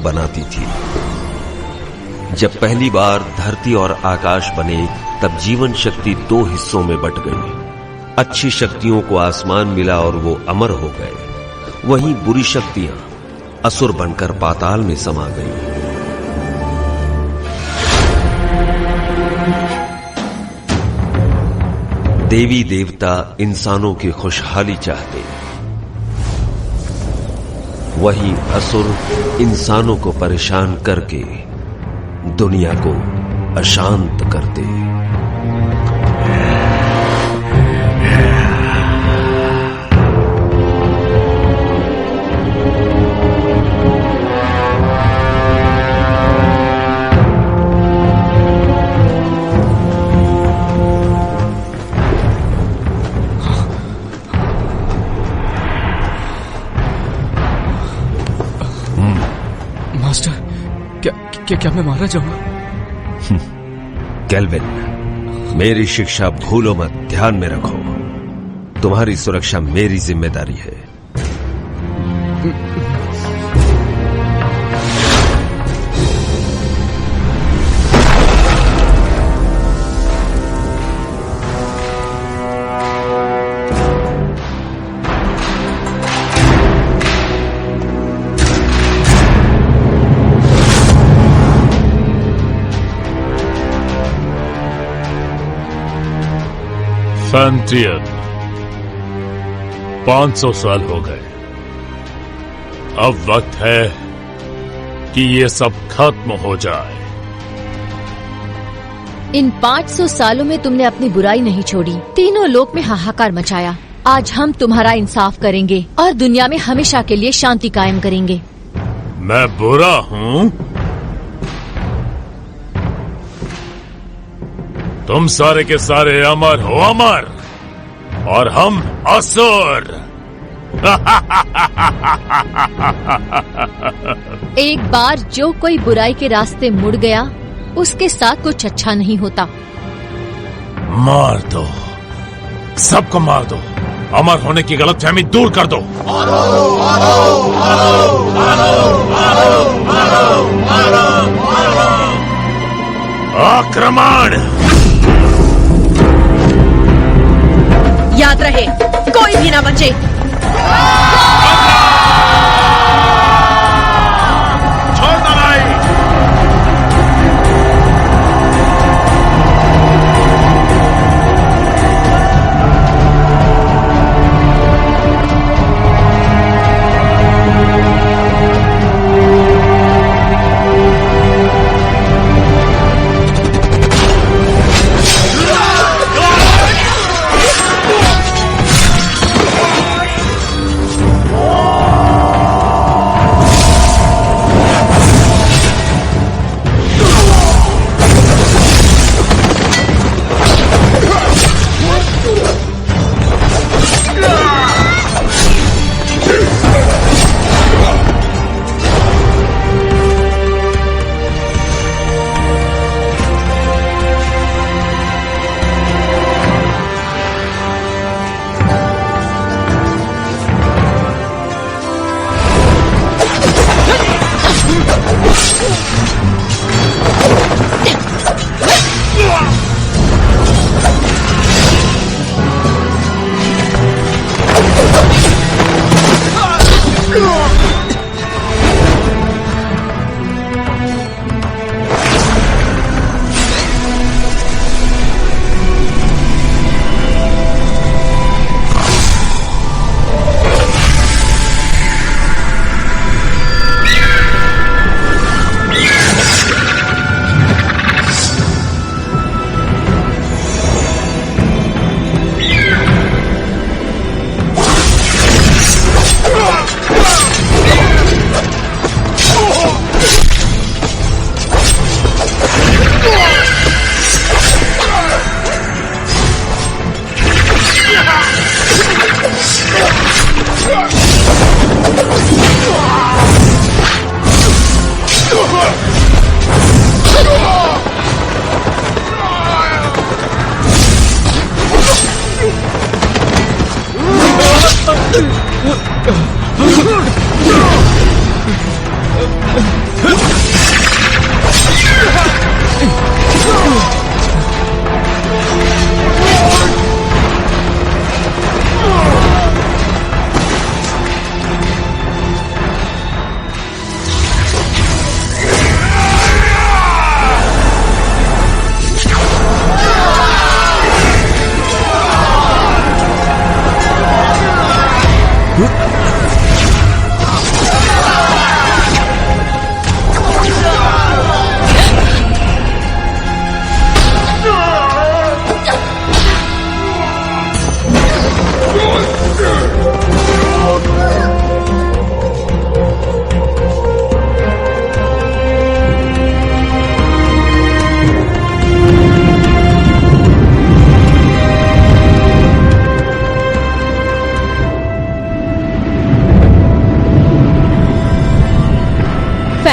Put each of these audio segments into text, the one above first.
बनाती थी। जब पहली बार धरती और आकाश बने तब जीवन शक्ति दो हिस्सों में बट गई। अच्छी शक्तियों को आसमान मिला और वो अमर हो गए। वहीं बुरी शक्तियां असुर बनकर पाताल में समा गईं। देवी देवता इंसानों की खुशहाली चाहते, वहीं असुर इंसानों को परेशान करके दुनिया को अशांत करते। क्या मैं मारा जाऊंगा? केल्विन, मेरी शिक्षा भूलो मत, ध्यान में रखो। तुम्हारी सुरक्षा मेरी जिम्मेदारी है। फैंटियन, 500 साल हो गए। अब वक्त है कि ये सब खत्म हो जाए। इन 500 सालों में तुमने अपनी बुराई नहीं छोड़ी, तीनों लोक में हाहाकार मचाया। आज हम तुम्हारा इंसाफ करेंगे और दुनिया में हमेशा के लिए शांति कायम करेंगे। मैं बुरा हूँ? तुम सारे के सारे अमर हो, अमर, और हम असुर। एक बार जो कोई बुराई के रास्ते मुड़ गया, उसके साथ कुछ अच्छा नहीं होता। मार दो, सबको मार दो, अमर होने की गलतफहमी दूर कर दो। मारो, मारो, मारो, मारो, मारो, मारो, मारो, मारो। आक्रमण! याद रहे, कोई भी ना बचे। छोड़ दो भाई।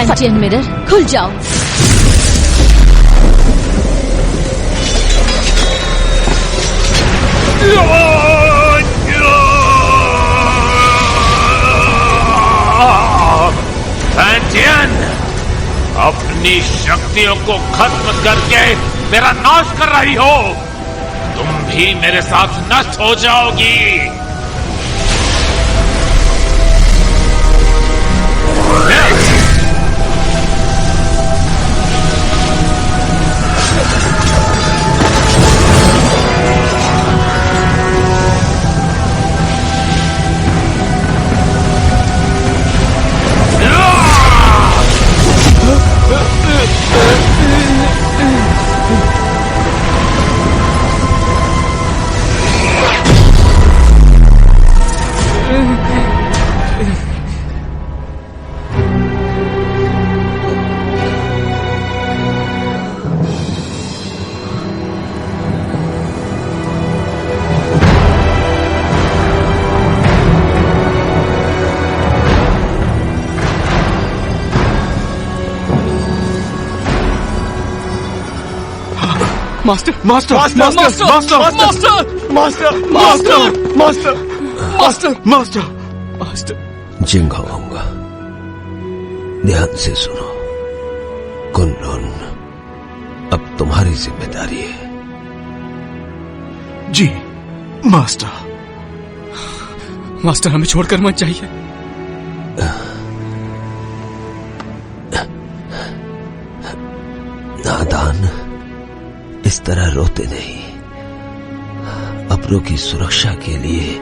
फैंटियन मिरर खुल जाओ। फैंटियन, अपनी शक्तियों को खत्म करके मेरा नाश कर रही हो। तुम भी मेरे साथ नष्ट हो जाओगी। Master master master master master master master master master master. Jinghong, ध्यान से सुनो। कुनलुन, अब तुम्हारी जिम्मेदारी है। जी मास्टर। मास्टर, हमें छोड़कर मत जाइए। नादान, इस तरह रोते नहीं। अपनों की सुरक्षा के लिए,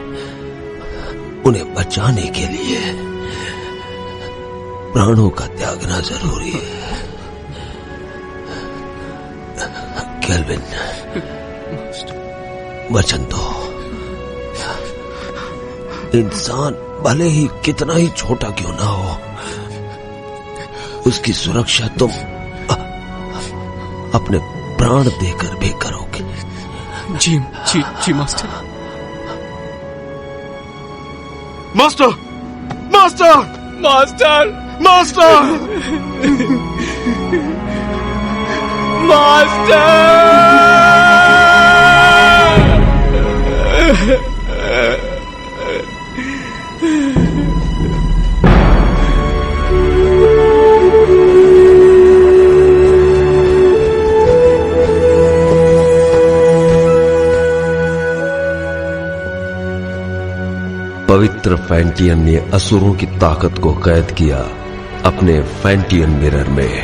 उन्हें बचाने के लिए प्राणों का त्यागना जरूरी है। केल्विन, वचन दो। इंसान भले ही कितना ही छोटा क्यों ना हो, उसकी सुरक्षा तुम अपने प्राण देकर भी करोगे। जी जी जी master. Master master master master पवित्र फैंटियन ने असुरों की ताकत को कैद किया अपने फैंटियन मिरर में।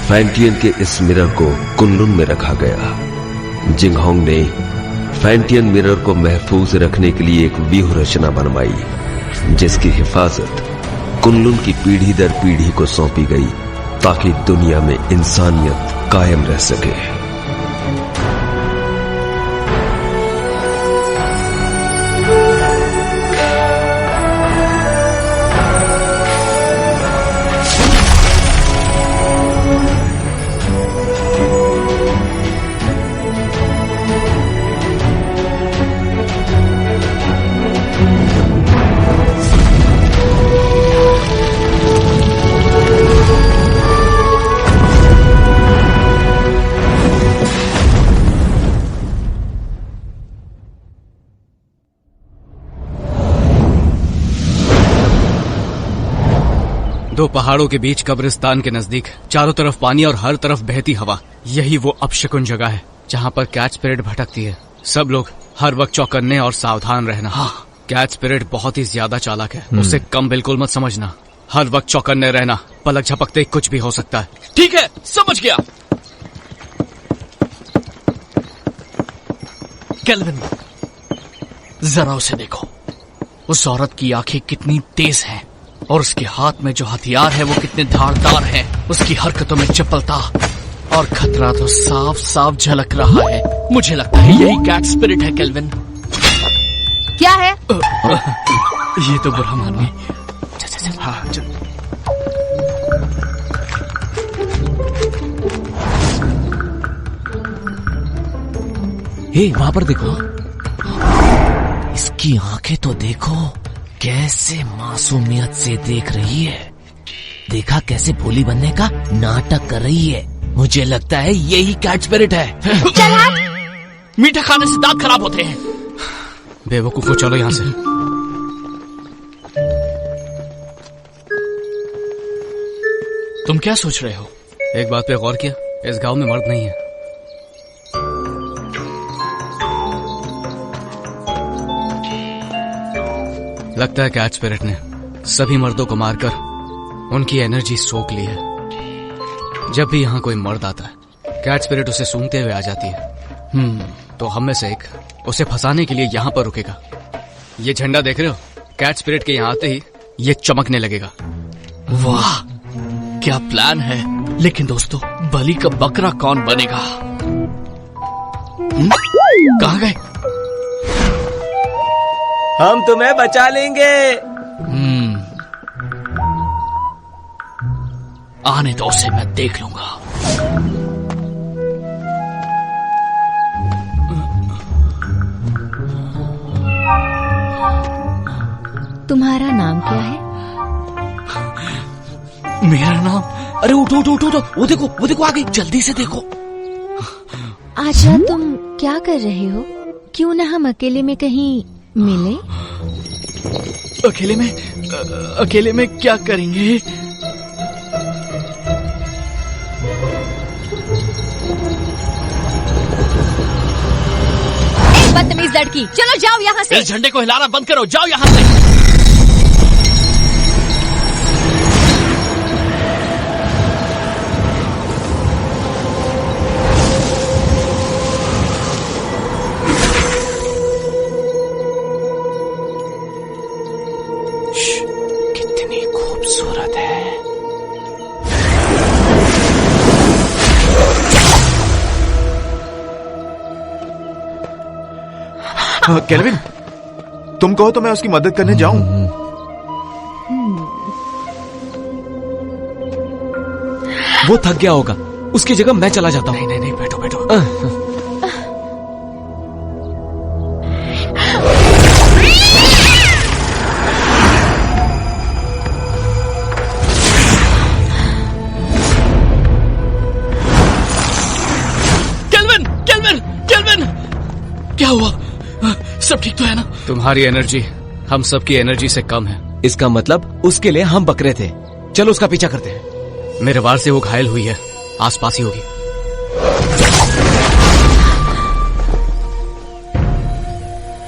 फैंटियन के इस मिरर को कुनलुन में रखा गया। जिंगहोंग ने फैंटियन मिरर को महफूज रखने के लिए एक व्यूह रचना बनवाई, जिसकी हिफाजत कुनलुन की पीढ़ी दर पीढ़ी को सौंपी गई, ताकि दुनिया में इंसानियत कायम रह सके। दो पहाड़ों के बीच कब्रिस्तान के नजदीक चारों तरफ पानी और हर तरफ बहती हवा, यही वो अपशकुन जगह है जहाँ पर कैट स्पिरिट भटकती है। सब लोग हर वक्त चौकन्ने और सावधान रहना। हाँ। कैट स्पिरिट बहुत ही ज्यादा चालाक है, उसे कम बिल्कुल मत समझना। हर वक्त चौकन्ने रहना, पलक झपकते कुछ भी हो सकता है। ठीक है, समझ गया। केल्विन, जरा उसे देखो। उस औरत की आंखें कितनी तेज हैं और उसके हाथ में जो हथियार है वो कितने धारदार है। उसकी हरकतों में चपलता और खतरा तो साफ साफ झलक रहा है। मुझे लगता है यही कैट स्पिरिट है। केल्विन, क्या है? ये तो बुरा मानो। हाँ, हे, वहां पर देखो। इसकी आंखें तो देखो, कैसे मासूमियत से देख रही है। देखा कैसे भोली बनने का नाटक कर रही है। मुझे लगता है यही कैट स्पिरिट है। मीठा खाने से दांत खराब होते हैं। बेवकूफो, चलो यहाँ से। तुम क्या सोच रहे हो? एक बात पे गौर किया, इस गांव में मर्द नहीं है। लगता है कैट स्पिरिट ने सभी मर्दों को मारकर उनकी एनर्जी सोख ली है। जब भी यहाँ कोई मर्द आता है, कैट स्पिरिट उसे सूंघते हुए आ जाती है। तो हम में से एक उसे फंसाने के लिए यहाँ पर रुकेगा। ये झंडा देख रहे हो? कैट स्पिरिट के यहाँ आते ही ये चमकने लगेगा। वाह, क्या प्लान है। लेकिन दोस्तों, बलि का बकरा कौन बनेगा? कहाँ गए? हम तुम्हें बचा लेंगे। आने दो उसे, मैं देख लूंगा। तुम्हारा नाम क्या है? मेरा नाम? अरे उठो उठो उठो, वो देखो आ गई, जल्दी से देखो। आजा, तुम क्या कर रहे हो? क्यों ना हम अकेले में कहीं मिले? अकेले में क्या करेंगे? बदतमीज लड़की, चलो जाओ यहाँ से। इस झंडे को हिलाना बंद करो, जाओ यहाँ से। कितनी खूबसूरत है। केल्विन, तुम कहो तो मैं उसकी मदद करने जाऊं। वो थक गया होगा, उसकी जगह मैं चला जाता हूँ। नहीं, बैठो बैठो। केल्विन, क्या हुआ? सब ठीक तो है ना? तुम्हारी एनर्जी हम सबकी एनर्जी से कम है। इसका मतलब उसके लिए हम बकरे थे। चलो उसका पीछा करते हैं। मेरे वार से वो घायल हुई है, आसपास ही होगी।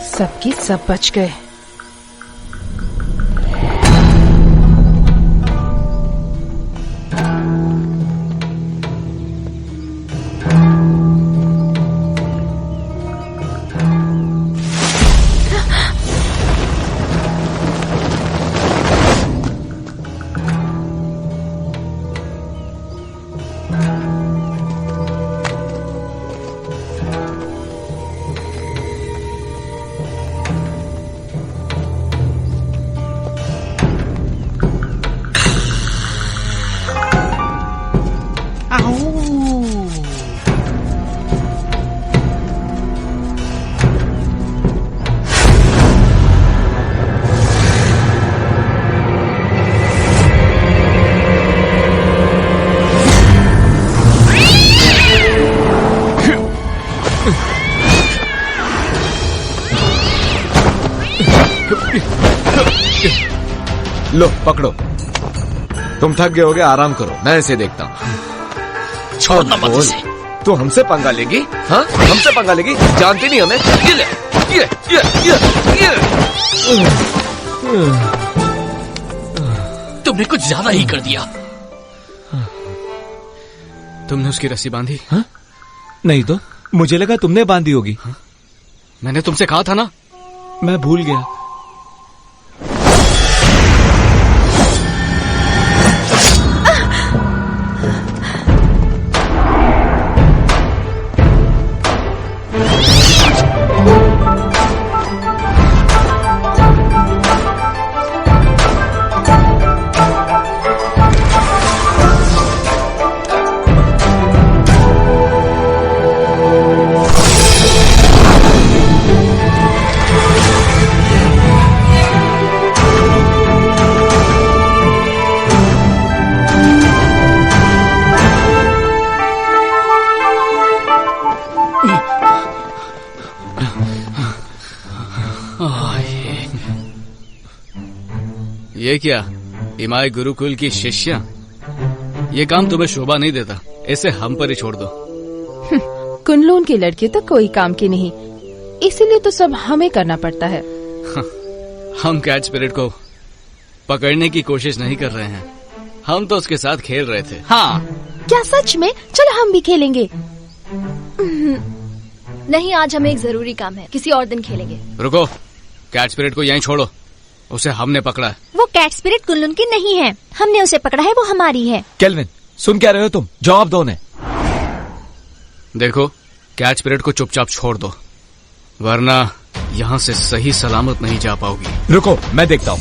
सबकी सब बच गए। लो पकड़ो, तुम थक गए होगे, आराम करो, मैं इसे देखता हूँ। छोड़ना मत इसे। तू हमसे पंगा लेगी? हाँ, हमसे पंगा लेगी? जानती नहीं हमें? ये ले, ये। तुमने कुछ ज्यादा ही कर दिया। तुमने उसकी रस्सी बांधी? हाँ? नहीं तो मुझे लगा तुमने बांधी होगी। मैंने तुमसे कहा था ना। मैं भूल गया। ये क्या, इमाई गुरुकुल की शिष्या? ये काम तुम्हें शोभा नहीं देता, इसे हम पर ही छोड़ दो। कुनलून की लड़की तो कोई काम की नहीं, इसीलिए तो सब हमें करना पड़ता है। हम कैट स्पिरिट को पकड़ने की कोशिश नहीं कर रहे हैं, हम तो उसके साथ खेल रहे थे। हाँ, क्या सच में? चलो हम भी खेलेंगे। नहीं, आज हमें एक जरूरी काम है, किसी और दिन खेलेंगे। रुको, कैट स्पिरिट को यहीं छोड़ो, उसे हमने पकड़ा है। वो कैट स्पिरिट कुनलून की नहीं है, हमने उसे पकड़ा है, वो हमारी है। केल्विन, सुन क्या रहे हो तुम? जवाब दो उन्हें। देखो, कैट स्पिरिट को चुपचाप छोड़ दो, वरना यहाँ से सही सलामत नहीं जा पाओगी। रुको, मैं देखता हूँ।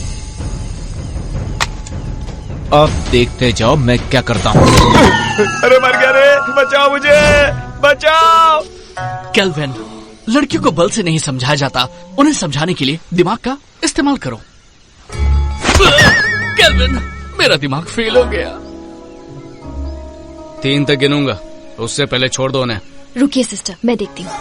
अब देखते जाओ मैं क्या करता हूँ। अरे मर गया रे, बचाओ मुझे, बचाओ। केल्विन, लड़कियों को बल से नहीं समझाया जाता, उन्हें समझाने के लिए दिमाग का इस्तेमाल करो। केल्विन, मेरा दिमाग फेल हो गया। 3 तक गिनूंगा, उससे पहले छोड़ दो उन्हें। रुकिए सिस्टर, मैं देखती हूँ।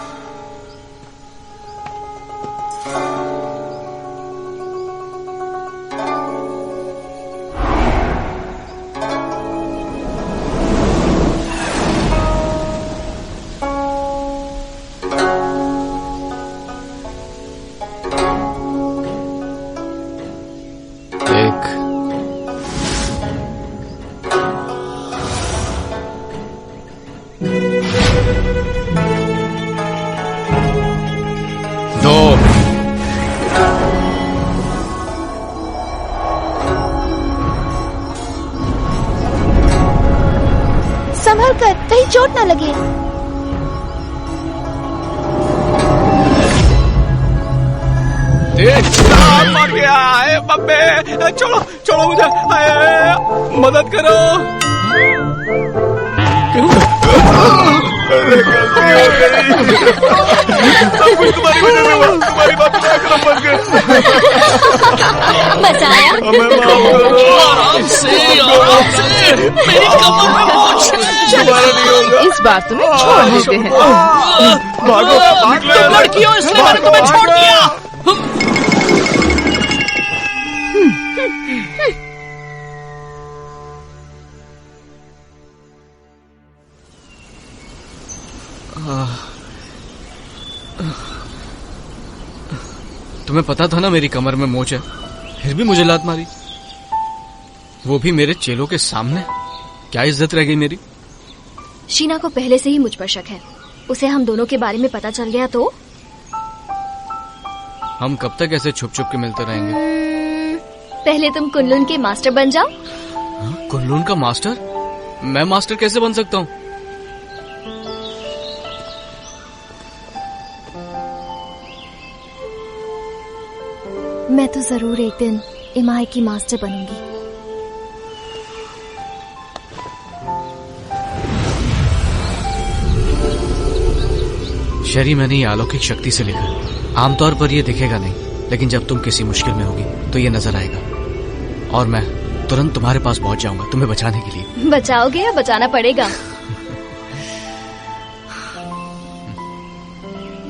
संभल कर, कहीं चोट न लगे। मर गया है बब्बे, छोड़ो छोड़ो मुझे, मदद करो। अरे गलती हो गई, सब कुछ तुम्हारी वजह से हुआ, तुम्हारी बात क्या करो, बच गए। बचाया। हमें माफ करो। आराम से, मेरी कमर में मोच है। दोबारा नहीं होगा। इस बार तुम्हें छोड़ देते हैं। भागो, भाग लो। तुम लड़की हो इसलिए मैंने तुम्हें छोड़ दिया। तुम्हें पता था ना मेरी कमर में मोच है, फिर भी मुझे लात मारी, वो भी मेरे चेलों के सामने। क्या इज्जत रह गई मेरी? शीना को पहले से ही मुझ पर शक है, उसे हम दोनों के बारे में पता चल गया तो? हम कब तक ऐसे छुप छुप के मिलते रहेंगे? पहले तुम कुनलून के मास्टर बन जाओ। कुनलून का मास्टर? मैं मास्टर कैसे बन सकता हूँ? मैं तो जरूर एक दिन इमाई की मास्टर बनूंगी। शरी, मैंने ये अलौकिक शक्ति से लिखा है। आमतौर पर ये दिखेगा नहीं, लेकिन जब तुम किसी मुश्किल में होगी तो ये नजर आएगा और मैं तुरंत तुम्हारे पास पहुंच जाऊंगा तुम्हें बचाने के लिए। बचाओगे या बचाना पड़ेगा?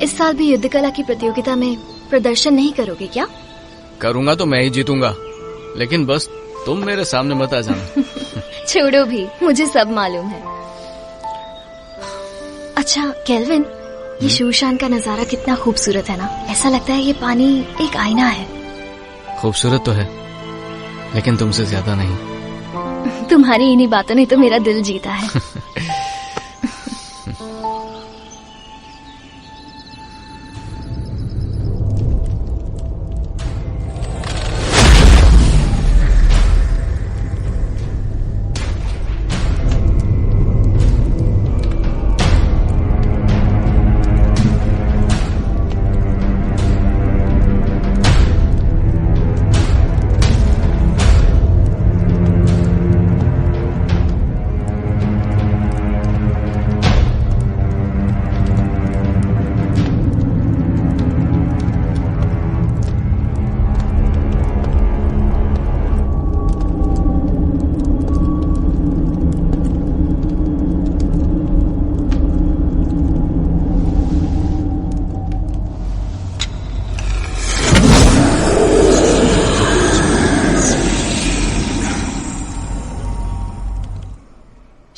इस साल भी युद्ध कला की प्रतियोगिता में प्रदर्शन नहीं करोगे क्या? करूंगा तो मैं ही जीतूंगा, लेकिन बस तुम मेरे सामने मत आ जाना। छोड़ो भी, मुझे सब मालूम है। अच्छा केल्विन, ये शूशान का नजारा कितना खूबसूरत है ना। ऐसा लगता है ये पानी एक आईना है। खूबसूरत तो है, लेकिन तुमसे ज्यादा नहीं। तुम्हारी इन्हीं बातों ने तो मेरा दिल जीता है।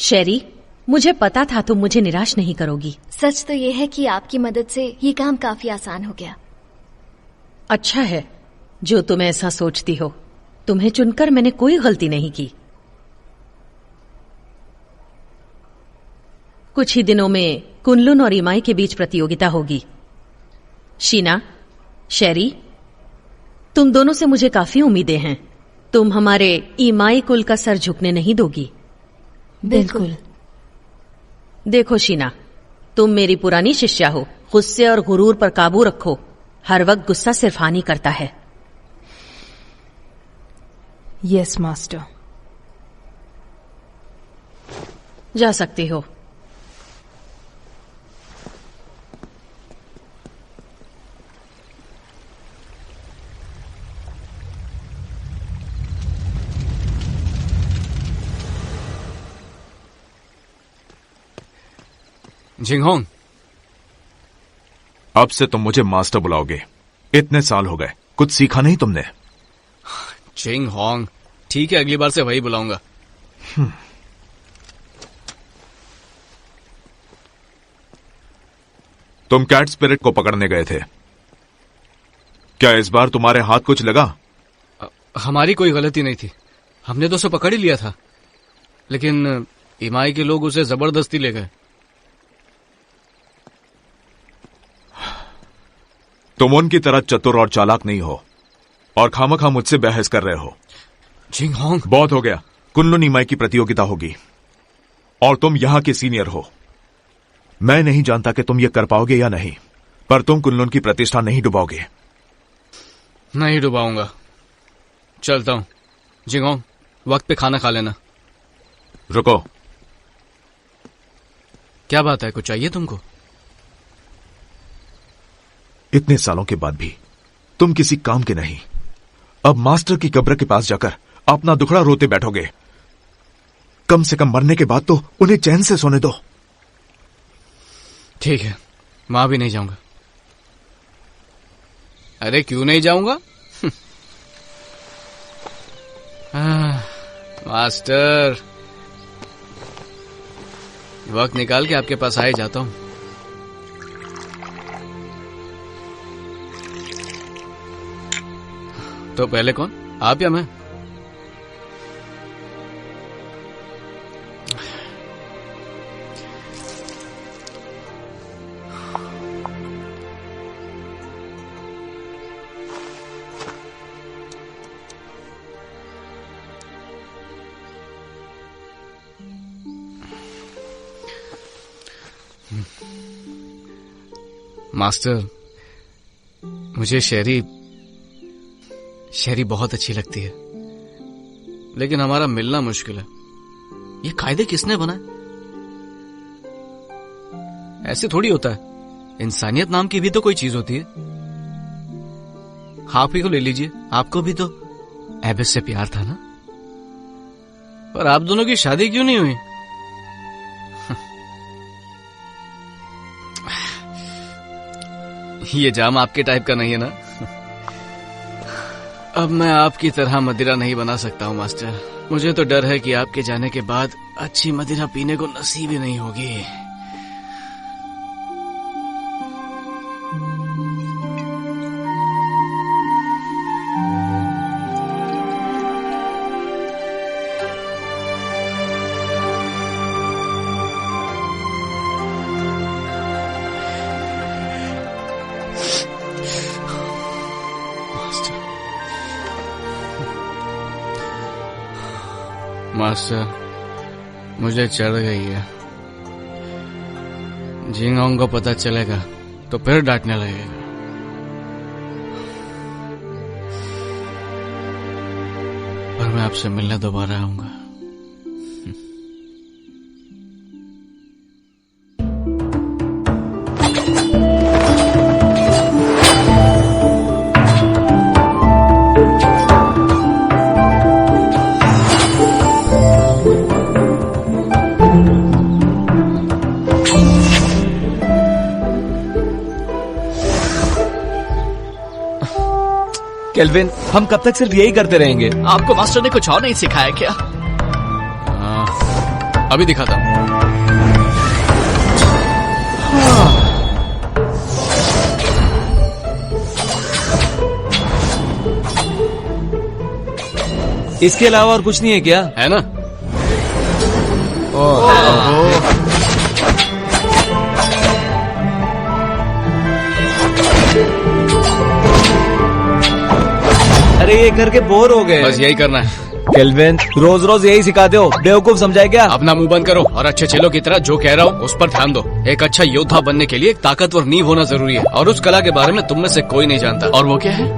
शेरी, मुझे पता था तुम मुझे निराश नहीं करोगी। सच तो ये है कि आपकी मदद से ये काम काफी आसान हो गया। अच्छा है जो तुम ऐसा सोचती हो। तुम्हें चुनकर मैंने कोई गलती नहीं की। कुछ ही दिनों में कुनलुन और इमाई के बीच प्रतियोगिता होगी। शीना, शेरी, तुम दोनों से मुझे काफी उम्मीदें हैं। तुम हमारे इमाई कुल का सर झुकने नहीं दोगी। बिल्कुल। देखो शीना, तुम मेरी पुरानी शिष्या हो। गुस्से और गुरूर पर काबू रखो। हर वक्त गुस्सा सिर्फ हानि करता है। Yes master. जा सकते हो। जिंगहोंग, अब से तुम मुझे मास्टर बुलाओगे। इतने साल हो गए, कुछ सीखा नहीं तुमने। जिंगहोंग, ठीक है, अगली बार से वही बुलाऊंगा। तुम कैट स्पिरिट को पकड़ने गए थे, क्या इस बार तुम्हारे हाथ कुछ लगा? हमारी कोई गलती नहीं थी, हमने तो उसे पकड़ ही लिया था, लेकिन इमाई के लोग उसे जबरदस्ती ले गए। तुम उनकी तरह चतुर और चालाक नहीं हो और खामखा मुझसे बहस कर रहे हो। जिंगहोंग, बहुत हो गया। कुनलुन इमाई की प्रतियोगिता होगी और तुम यहां के सीनियर हो। मैं नहीं जानता कि तुम ये कर पाओगे या नहीं, पर तुम कुनलुन की प्रतिष्ठा नहीं डुबाओगे। नहीं डुबाऊंगा। चलता हूं। जिंगहोंग, वक्त पे खाना खा लेना। रुको। क्या बात है, कुछ चाहिए तुमको? इतने सालों के बाद भी तुम किसी काम के नहीं। अब मास्टर की कब्र के पास जाकर अपना दुखड़ा रोते बैठोगे। कम से कम मरने के बाद तो उन्हें चैन से सोने दो। ठीक है, वहां भी नहीं जाऊंगा। अरे क्यों नहीं जाऊंगा? मास्टर, वक्त निकाल के आपके पास आ ही जाता हूं। तो पहले कौन, आप या मैं? मास्टर, मुझे शेरी बहुत अच्छी लगती है, लेकिन हमारा मिलना मुश्किल है। ये कायदे किसने बनाए? ऐसे थोड़ी होता है। इंसानियत नाम की भी तो कोई चीज होती है। आप ही को ले लीजिए, आपको भी तो एबिस से प्यार था ना? पर आप दोनों की शादी क्यों नहीं हुई? ये जाम आपके टाइप का नहीं है ना? अब मैं आपकी तरह मदिरा नहीं बना सकता हूँ मास्टर। मुझे तो डर है कि आपके जाने के बाद अच्छी मदिरा पीने को नसीब ही नहीं होगी। मास्टर, मुझे चढ़ गई है। जिंगहोंग को पता चलेगा तो फिर डांटने लगेगा। पर मैं आपसे मिलने दोबारा आऊंगा। केल्विन, हम कब तक सिर्फ यही करते रहेंगे? आपको मास्टर ने कुछ और नहीं सिखाया क्या? अभी दिखाता हूँ। इसके अलावा और कुछ नहीं है क्या? है ना? अरे ये करके बोर हो गए। बस यही करना है। केल्विन, रोज रोज यही सिखाते हो, बेवकूफ समझाए क्या? अपना मुंह बंद करो और अच्छे चेलों की तरह जो कह रहा हूँ उस पर ध्यान दो। एक अच्छा योद्धा बनने के लिए एक ताकतवर नींव होना जरूरी है, और उस कला के बारे में तुम में से कोई नहीं जानता। और वो क्या है?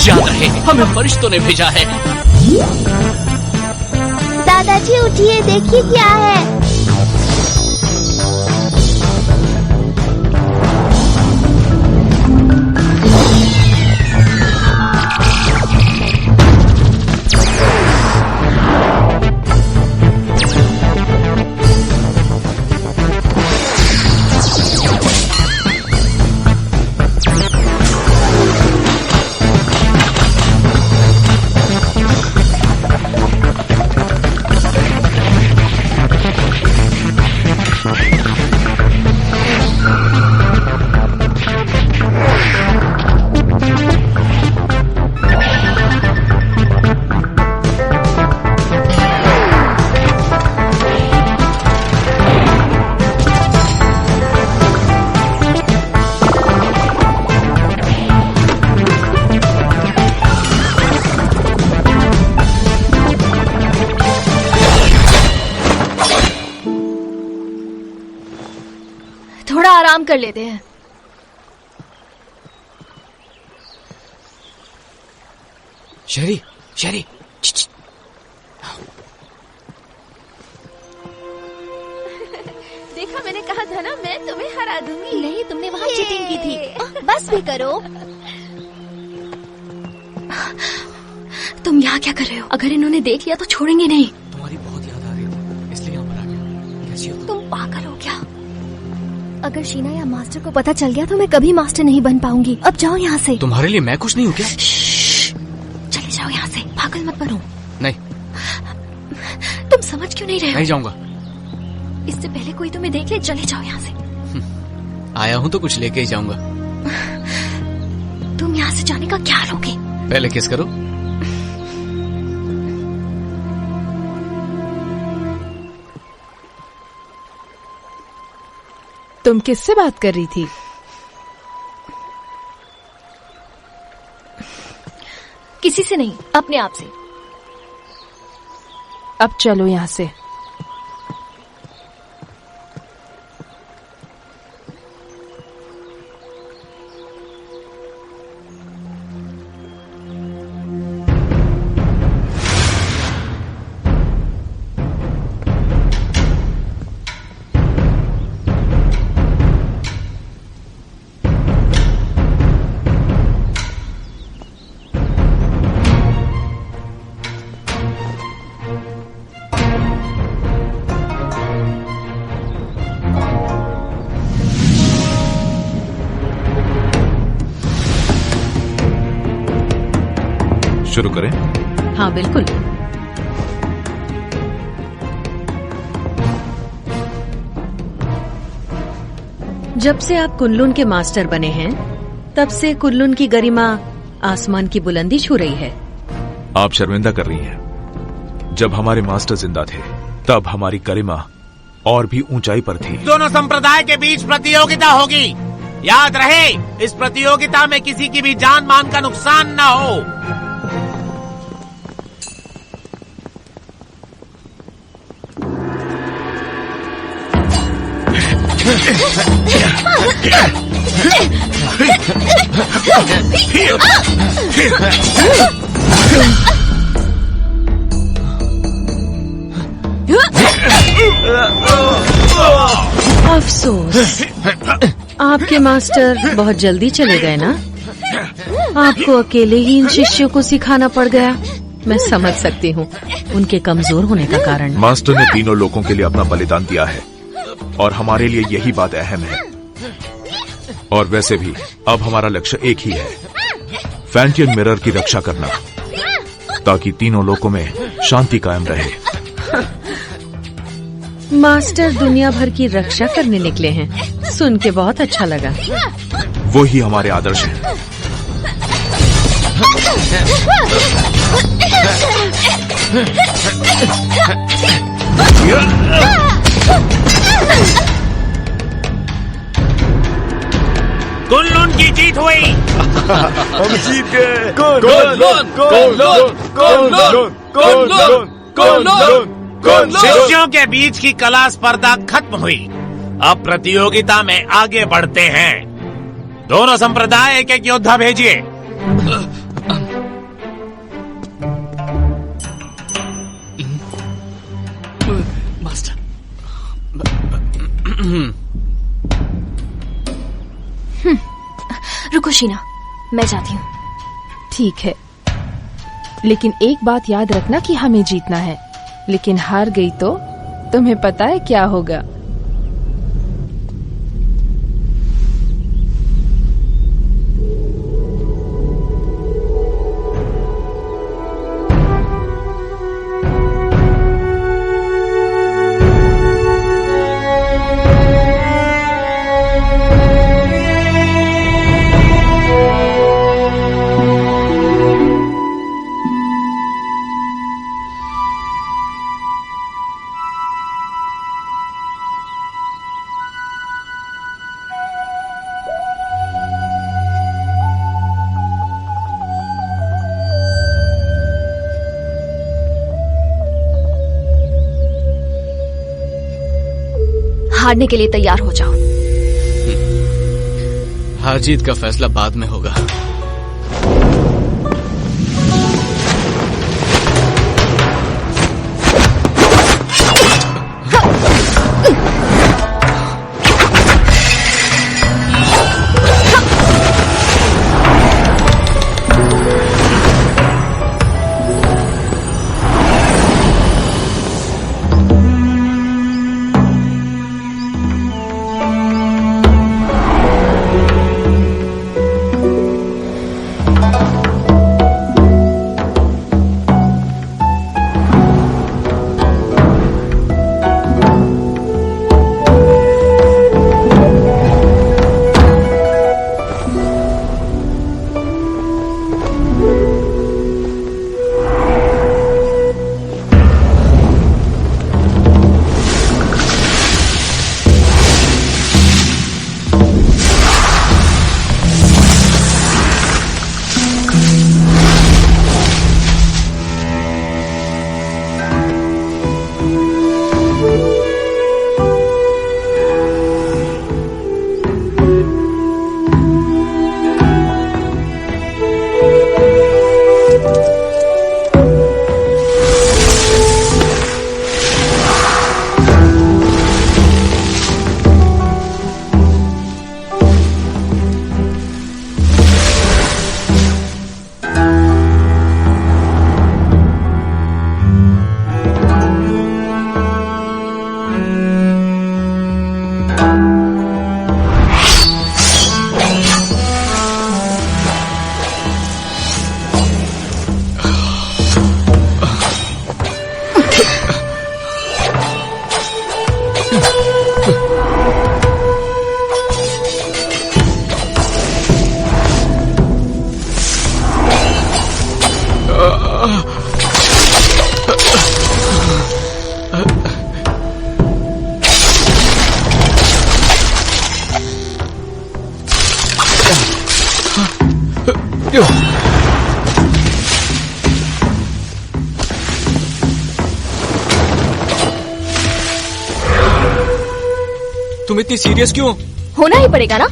याद रहे, हमें फरिश्तों ने भेजा है। दादाजी उठिए, देखिए क्या है। थोड़ा आराम कर लेते हैं। शेरी, शेरी, देखा, मैंने कहा था ना, मैं तुम्हें हरा दूंगी। नहीं, तुमने वहाँ चीटिंग की थी। बस भी करो। तुम यहाँ क्या कर रहे हो? अगर इन्होंने देख लिया तो छोड़ेंगे नहीं। तुम्हारी बहुत याद आ रही थी, इसलिए यहाँ पर आ गया। कैसी हो तुम पागल हो क्या? अगर शीना या मास्टर को पता चल गया तो मैं कभी मास्टर नहीं बन पाऊंगी। अब जाओ यहाँ से। तुम्हारे लिए मैं कुछ नहीं हूँ क्या? चले जाओ यहाँ से, पागल मत बनो। नहीं, तुम समझ क्यों नहीं रहे हो? नहीं जाऊंगा। इससे पहले कोई तुम्हें देख ले, चले जाओ यहाँ से। आया हूँ तो कुछ लेके ही जाऊंगा। तुम यहाँ से जाने का क्या लोगे? पहले किस करो। तुम किससे बात कर रही थी? किसी से नहीं, अपने आप से। अब चलो यहाँ से। शुरू करें? हाँ बिल्कुल। जब से आप कुनलुन के मास्टर बने हैं, तब से कुनलुन की गरिमा आसमान की बुलंदी छू रही है। आप शर्मिंदा कर रही हैं। जब हमारे मास्टर जिंदा थे, तब हमारी गरिमा और भी ऊंचाई पर थी। दोनों संप्रदाय के बीच प्रतियोगिता होगी। याद रहे, इस प्रतियोगिता में किसी की भी जान मान का नुकसान न हो। अफसोस, आपके मास्टर बहुत जल्दी चले गए ना। आपको अकेले ही इन शिष्यों को सिखाना पड़ गया। मैं समझ सकती हूँ उनके कमजोर होने का कारण। मास्टर ने तीनों लोगों के लिए अपना बलिदान दिया है और हमारे लिए यही बात अहम है। और वैसे भी अब हमारा लक्ष्य एक ही है, फैंटियन मिरर की रक्षा करना, ताकि तीनों लोकों में शांति कायम रहे। मास्टर दुनिया भर की रक्षा करने निकले हैं, सुन के बहुत अच्छा लगा। वो ही हमारे आदर्श हैं। कुनलुन की जीत हुई। हम जीत गए। शिष्यों के बीच की कला स्पर्धा खत्म हुई। अब प्रतियोगिता में आगे बढ़ते हैं। दोनों संप्रदाय एक एक योद्धा भेजिए। मास्टर, रुको शीना, मैं जाती हूँ। ठीक है, लेकिन एक बात याद रखना कि हमें जीतना है। लेकिन हार गई तो तुम्हें पता है क्या होगा? हारने के लिए तैयार हो जाओ। हार जीत का फैसला बाद में होगा। तुम इतनी सीरियस क्यों? होना ही पड़ेगा ना।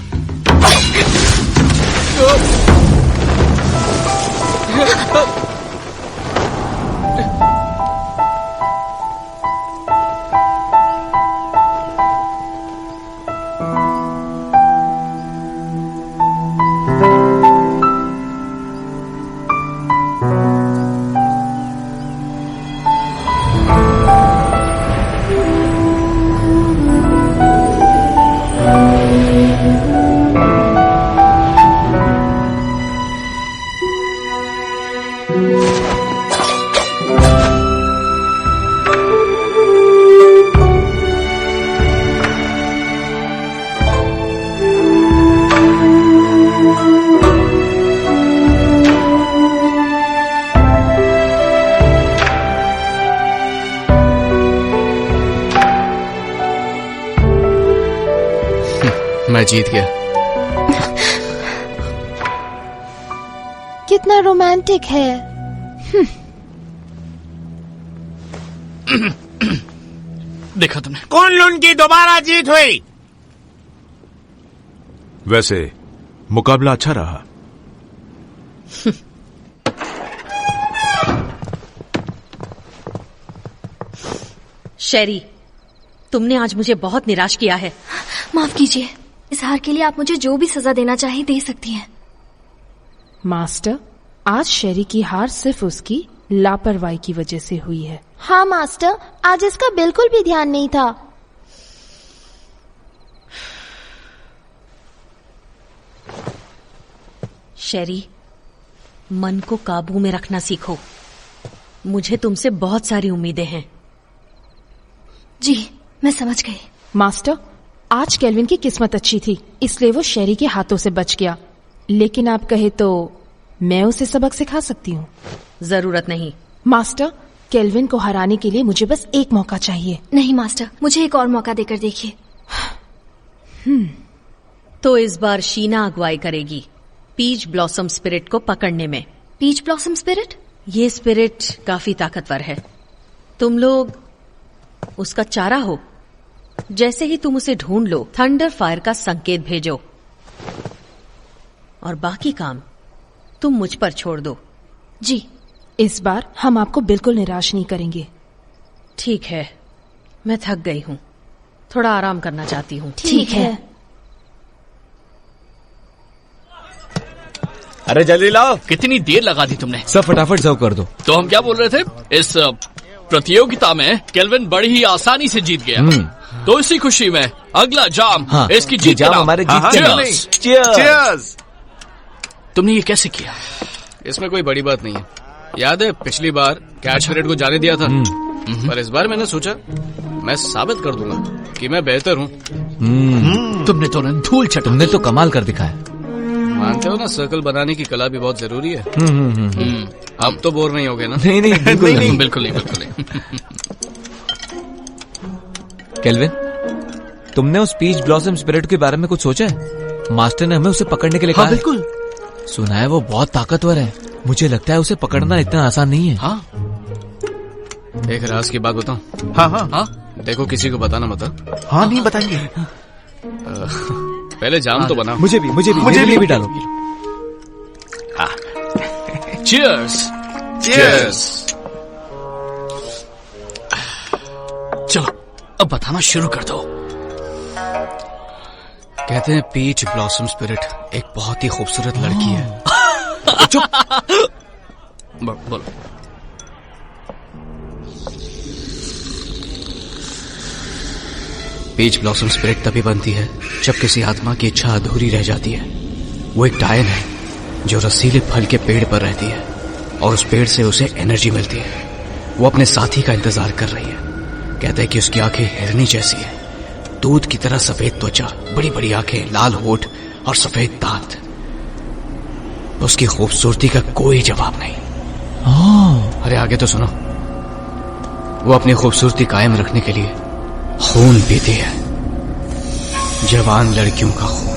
मैं जीत गया। कितना रोमांटिक है। देखा तुमने, कुन-लुन की दोबारा जीत हुई। वैसे मुकाबला अच्छा रहा। शेरी, तुमने आज मुझे बहुत निराश किया है। माफ कीजिए, इस हार के लिए आप मुझे जो भी सजा देना चाहे दे सकती हैं। मास्टर, आज शेरी की हार सिर्फ उसकी लापरवाही की वजह से हुई है। हाँ मास्टर, आज इसका बिल्कुल भी ध्यान नहीं था। शेरी, मन को काबू में रखना सीखो। मुझे तुमसे बहुत सारी उम्मीदें हैं। जी, मैं समझ गई। मास्टर, आज केल्विन की किस्मत अच्छी थी, इसलिए वो शेरी के हाथों से बच गया। लेकिन आप कहे तो मैं उसे सबक सिखा सकती हूँ। जरूरत नहीं। मास्टर, केल्विन को हराने के लिए मुझे बस एक मौका चाहिए। नहीं मास्टर, मुझे एक और मौका देकर देखिए। तो इस बार शीना अगुवाई करेगी पीच ब्लॉसम स्पिरिट को पकड़ने में। Peach blossom spirit? ये स्पिरिट काफी ताकतवर है। तुम लोग उसका चारा हो। जैसे ही तुम उसे ढूंढ लो, थंडर फायर का संकेत भेजो और बाकी काम तुम मुझ पर छोड़ दो। जी, इस बार हम आपको बिल्कुल निराश नहीं करेंगे। ठीक है, मैं थक गई हूँ, थोड़ा आराम करना चाहती हूँ। ठीक है। अरे जल्दी लाओ। कितनी देर लगा दी तुमने? सब फटाफट सर्व कर दो। तो हम क्या बोल रहे थे? इस प्रतियोगिता में केल्विन बड़ी ही आसानी से जीत गया। तो इसी खुशी में अगला जाम इसकी जीत जाम हमारे जीत के नाम। Cheers! तुमने ये कैसे किया? इसमें कोई बड़ी बात नहीं है। याद है पिछली बार कैच स्पिरिट को जाने दिया था, पर इस बार मैंने सोचा मैं साबित कर दूंगा कि मैं बेहतर हूँ। तुमने तो धूल चटा। तुमने तो कमाल कर दिखाया। मानते हो ना, सर्कल बनाने की कला भी बहुत जरूरी है। अब तो बोर नहीं होगे ना? नहीं नहीं, बिल्कुल नहीं। बिल्कुल नहीं, बिल्कुल नहीं। केल्विन, तुमने उस पीच ब्लॉसम स्पिरिट के बारे में कुछ सोचा है? मास्टर ने हमें उसे पकड़ने के लिए कहा। बिल्कुल। सुना है वो बहुत ताकतवर है। मुझे लगता है उसे पकड़ना इतना आसान नहीं है। हाँ, एक राज की बात बताऊं? हाँ। देखो, किसी को बताना मत। हाँ, नहीं बताएंगे। पहले जाम तो बना। मुझे भी भी डालो। Cheers! Cheers! चलो, अब बताना शुरू कर दो। कहते हैं पीच ब्लॉसम स्पिरिट एक बहुत ही खूबसूरत लड़की है। चुप। बोलो। पीच ब्लॉसम स्पिरिट तभी बनती है जब किसी आत्मा की इच्छा अधूरी रह जाती है। वो एक डायन है जो रसीले फल के पेड़ पर रहती है और उस पेड़ से उसे एनर्जी मिलती है। वो अपने साथी का इंतजार कर रही है। कहते हैं कि उसकी आंखें हिरनी जैसी है, दूध की तरह सफेद त्वचा, बड़ी बड़ी आंखें, लाल होठ और सफेद दांत। उसकी खूबसूरती का कोई जवाब नहीं। अरे आगे तो सुनो। वो अपनी खूबसूरती कायम रखने के लिए खून पीती है, जवान लड़कियों का खून।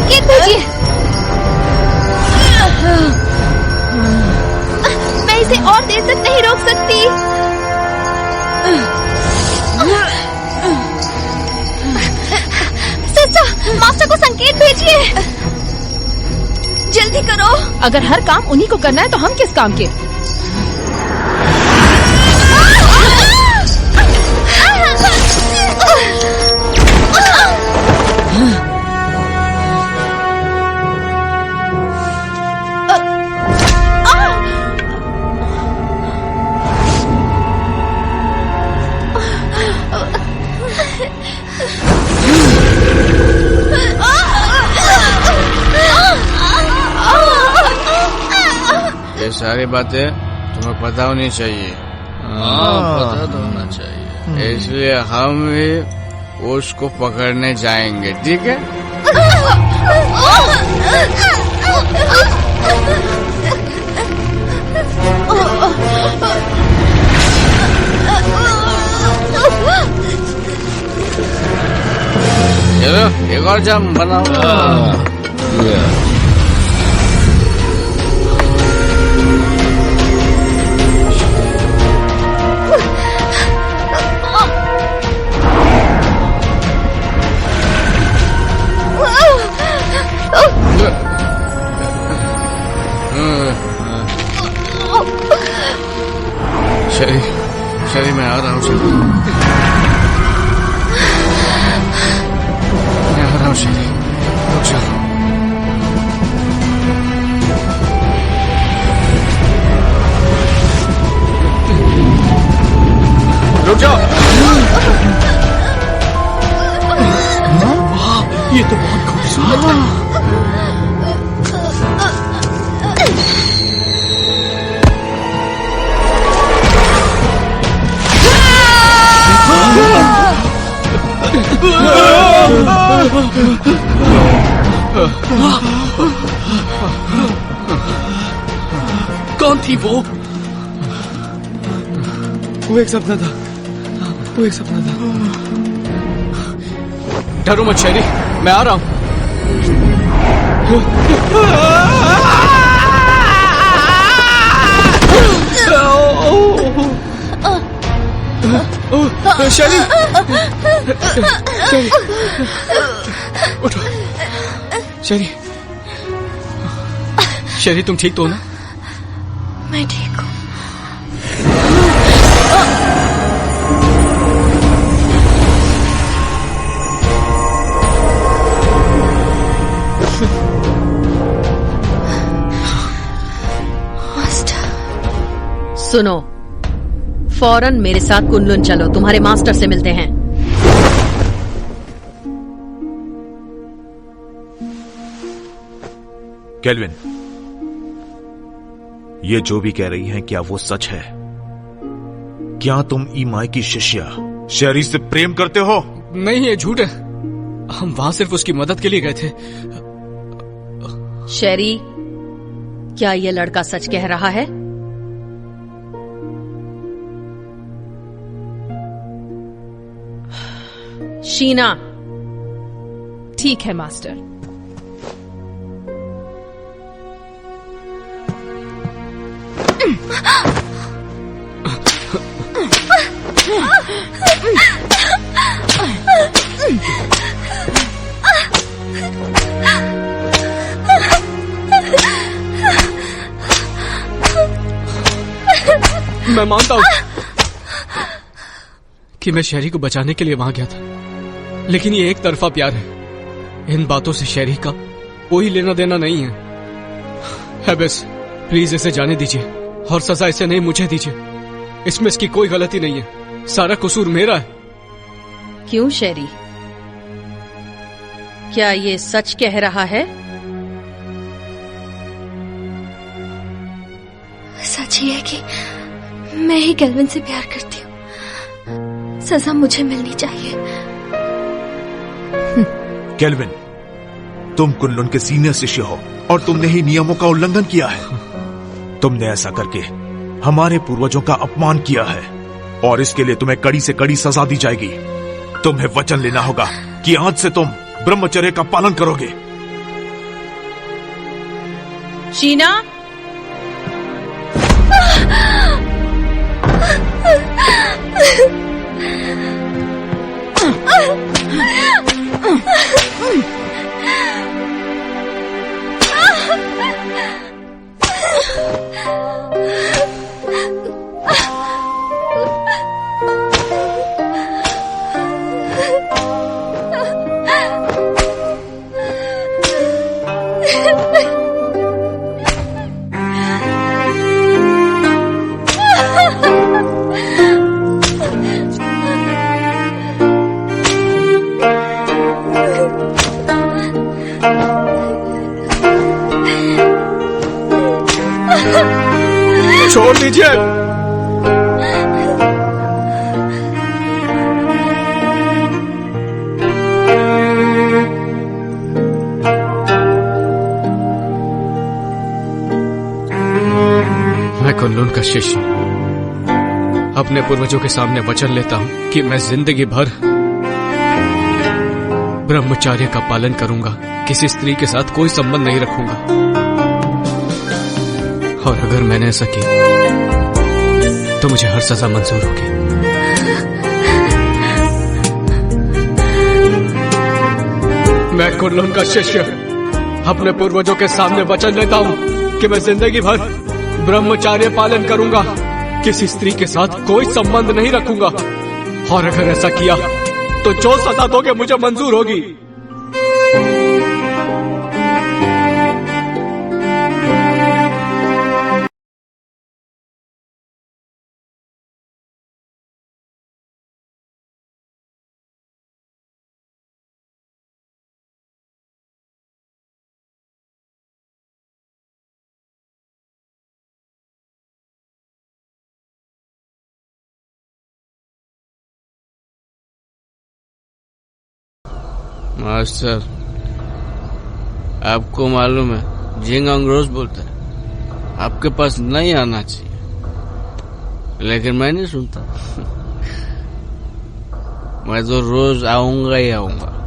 संकेत भेजिए। मैं इसे और देर तक नहीं रोक सकती। सच्चा, मास्टर को संकेत भेजिए। जल्दी करो। अगर हर काम उन्हीं को करना है तो हम किस काम के? ये सारी बातें तुम्हें पता होनी चाहिए। पता तो होना चाहिए, इसलिए हम भी उसको पकड़ने जाएंगे, ठीक है? चलो एक और जाम बनाओ। शरी मैं आ रहा हूँ, शरी मैं आ रहा हूँ, शरी रुक जाओ। रुक जाओ। ये तो बहुत खूबसूरत है। कौन थी वो? वो एक सपना था, वो एक सपना था। डरो मत शेरी, मैं आ रहा हूँ। शेरी, शेरी, उठो। शेरी, शेरी तुम ठीक तो हो ना? मैं ठीक हूँ। सुनो, फौरन मेरे साथ कुनलुन चलो, तुम्हारे मास्टर से मिलते हैं। केल्विन, ये जो भी कह रही हैं, क्या वो सच है? क्या तुम ईमाई की शिष्या शेरी से प्रेम करते हो? नहीं, ये झूठ है। हम वहां सिर्फ उसकी मदद के लिए गए थे। शेरी, क्या ये लड़का सच कह रहा है? शीना। ठीक है मास्टर। मैं मानता हूं कि मैं शेरी को बचाने के लिए वहां गया था, लेकिन ये एक तरफा प्यार है। इन बातों से शेरी का कोई लेना देना नहीं है। बस प्लीज इसे जाने दीजिए और सजा इसे नहीं मुझे दीजिए। इसमें इसकी कोई गलती नहीं है, सारा कसूर मेरा है। क्यों शेरी, क्या ये सच कह रहा है? सच ही है कि मैं ही केल्विन से प्यार करती हूँ। सजा मुझे मिलनी चाहिए। केल्विन, तुम कुनलुन के सीनियर शिष्य हो और तुमने ही नियमों का उल्लंघन किया है। तुमने ऐसा करके हमारे पूर्वजों का अपमान किया है और इसके लिए तुम्हें कड़ी से कड़ी सजा दी जाएगी। तुम्हें वचन लेना होगा कि आज से तुम ब्रह्मचर्य का पालन करोगे। शीना, छोड़ दीजिए। मैं कुन-लुन का शिष्य अपने पूर्वजों के सामने वचन लेता हूं कि मैं जिंदगी भर ब्रह्मचर्य का पालन करूंगा, किसी स्त्री के साथ कोई संबंध नहीं रखूंगा। और अगर मैंने ऐसा किया तो मुझे हर सजा मंजूर होगी। मैं कुन-लुन का शिष्य अपने पूर्वजों के सामने वचन लेता हूं कि मैं जिंदगी भर ब्रह्मचर्य पालन करूंगा, किसी स्त्री के साथ कोई संबंध नहीं रखूंगा। और अगर ऐसा किया तो जो सजा दोगे मुझे मंजूर होगी। मास्टर, आपको मालूम है जिंगांग रोज बोलता है आपके पास नहीं आना चाहिए, लेकिन मैं नहीं सुनता। मैं तो रोज आऊंगा ही आऊंगा।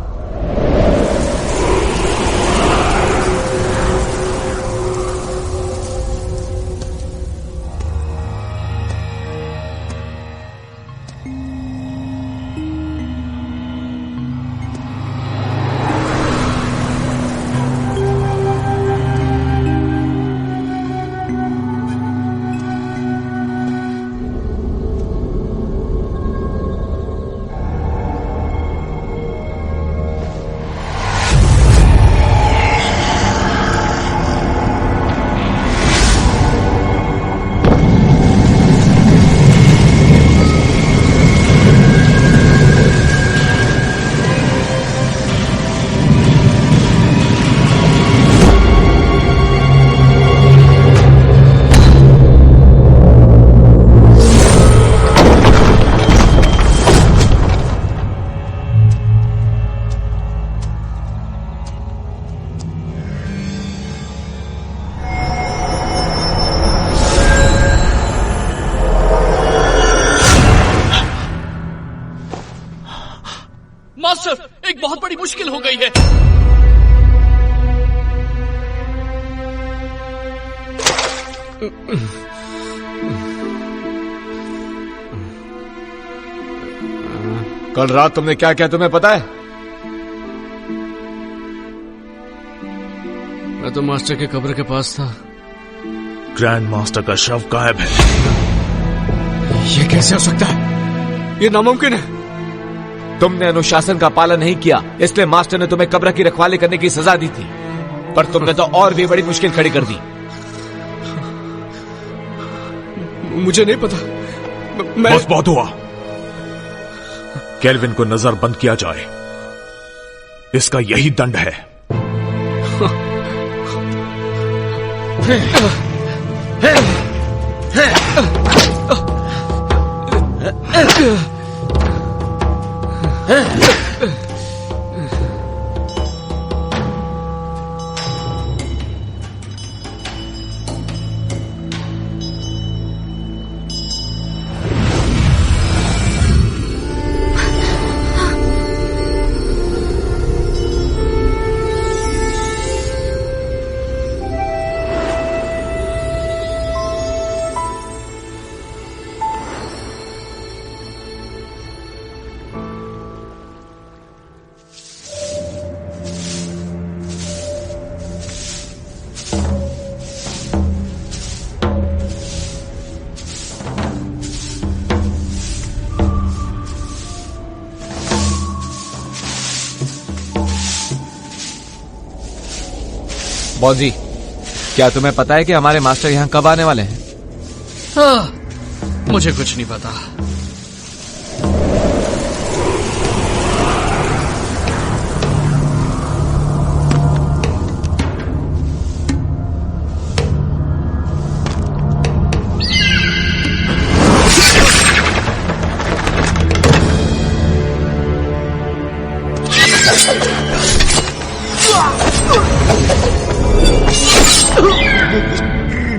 मास्टर, एक बहुत बड़ी मुश्किल हो गई है। कल रात तुमने क्या किया तुम्हें पता है? मैं तो मास्टर के कब्र के पास था। ग्रैंड मास्टर का शव गायब है। ये कैसे हो सकता है? ये नामुमकिन है। तुमने अनुशासन का पालन नहीं किया, इसलिए मास्टर ने तुम्हें कब्र की रखवाली करने की सजा दी थी, पर तुमने तो और भी बड़ी मुश्किल खड़ी कर दी। मुझे नहीं पता। बस बहुत हुआ। केल्विन को नजर बंद किया जाए, इसका यही दंड है। बॉजी, क्या तुम्हें पता है कि हमारे मास्टर यहाँ कब आने वाले हैं? मुझे कुछ नहीं पता।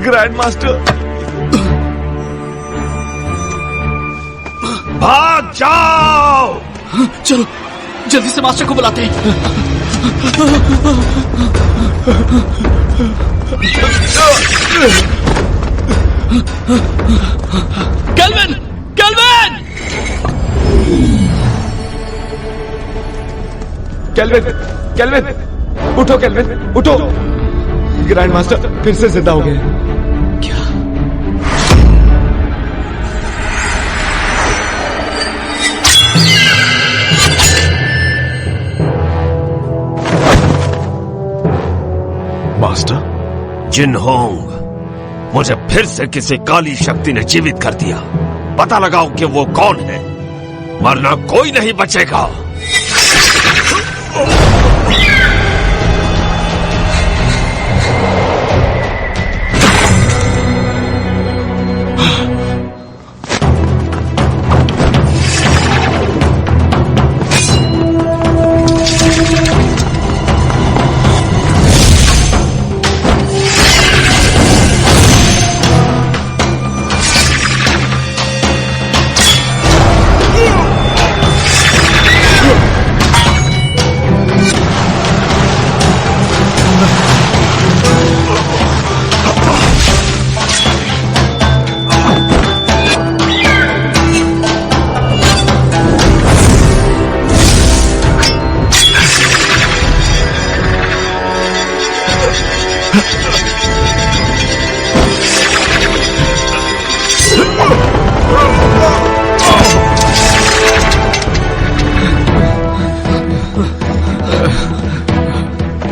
ग्रैंड मास्टर, भाग जाओ! चलो जल्दी से मास्टर को बुलाते हैं। केल्विन! केल्विन! केल्विन! केल्विन! उठो केल्विन, उठो! ग्रैंड मास्टर फिर से जिंदा हो गए। क्या? मास्टर, जिनहोंग, मुझे फिर से किसी काली शक्ति ने जीवित कर दिया। पता लगाओ कि वो कौन है, वरना कोई नहीं बचेगा।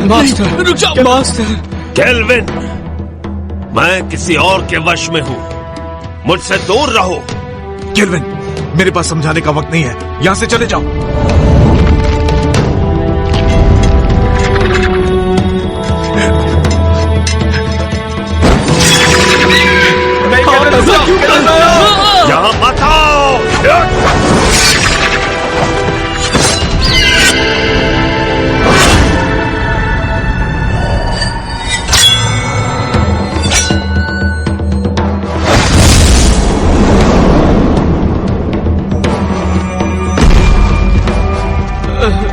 मास्टर, रुक जाओ मास्टर। केल्विन, मैं किसी और के वश में हूं, मुझसे दूर रहो। केल्विन, मेरे पास समझाने का वक्त नहीं है, यहां से चले जाओ। यहां मत आओ।